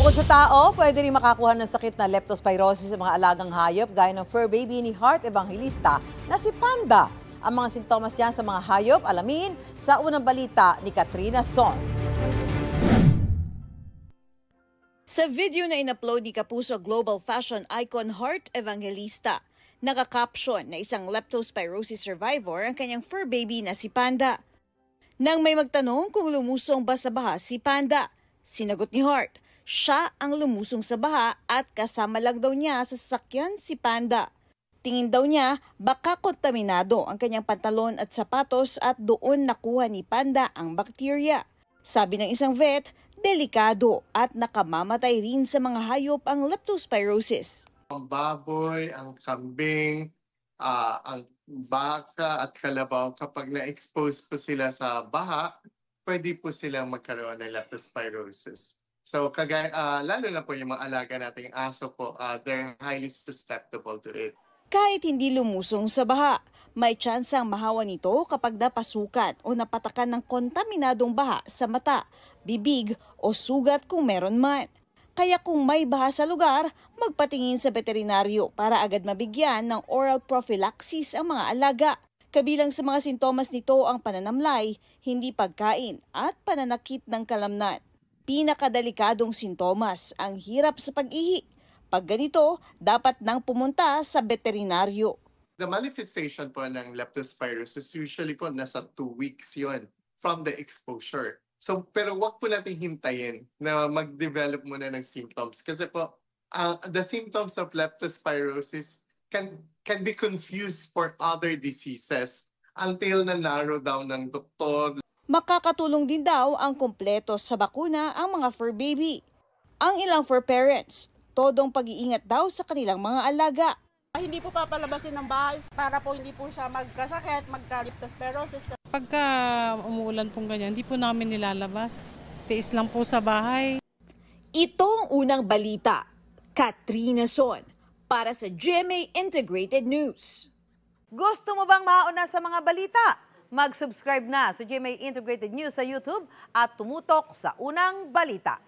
Bukod sa tao, pwede rin makakuha ng sakit na leptospirosis sa mga alagang hayop gaya ng fur baby ni Heart Evangelista na si Panda. Ang mga sintomas niyan sa mga hayop, alamin sa unang balita ni Katrina Son. Sa video na in-upload ni Kapuso global fashion icon Heart Evangelista, naka-caption na isang leptospirosis survivor ang kanyang fur baby na si Panda. Nang may magtanong kung lumusong ba sa baha si Panda, sinagot ni Heart, siya ang lumusong sa baha at kasama lang daw niya sa sasakyan si Panda. Tingin daw niya baka kontaminado ang kanyang pantalon at sapatos at doon nakuha ni Panda ang bakterya. Sabi ng isang vet, delikado at nakamamatay rin sa mga hayop ang leptospirosis. Ang baboy, ang kambing, ang baka at kalabaw, kapag na-expose po sila sa baha, pwede po silang magkaroon ng leptospirosis. So, lalo na po yung mga alaga nating aso po, they're highly susceptible to it. Kahit hindi lumusong sa baha, may tsansang mahawa nito kapag napasukan o napatakan ng kontaminadong baha sa mata, bibig o sugat kung meron man. Kaya kung may baha sa lugar, magpatingin sa veterinaryo para agad mabigyan ng oral prophylaxis ang mga alaga. Kabilang sa mga sintomas nito ang pananamlay, hindi pagkain at pananakit ng kalamnan. Pinakadelikadong sintomas ang hirap sa pag-ihi. Pag ganito, dapat nang pumunta sa veterinaryo. The manifestation po ng leptospirosis usually po nasa 2 weeks yon from the exposure. So, pero wag po natin hintayin na mag-develop muna ng symptoms. Kasi po, the symptoms of leptospirosis can be confused for other diseases until na-narrow down ng doktor. Makakatulong din daw ang kumpleto sa bakuna ang mga fur baby. Ang ilang fur parents, todong pag-iingat daw sa kanilang mga alaga. Hindi po papalabasin ng bahay para po hindi po siya magkasakit, magka-leptospirosis. Pagka umuulan pong ganyan, hindi po namin nilalabas. Tiis lang po sa bahay. Ito ang unang balita. Katrina Son para sa GMA Integrated News. Gusto mo bang mauna sa mga balita? Mag-subscribe na sa GMA Integrated News sa YouTube at tumutok sa unang balita.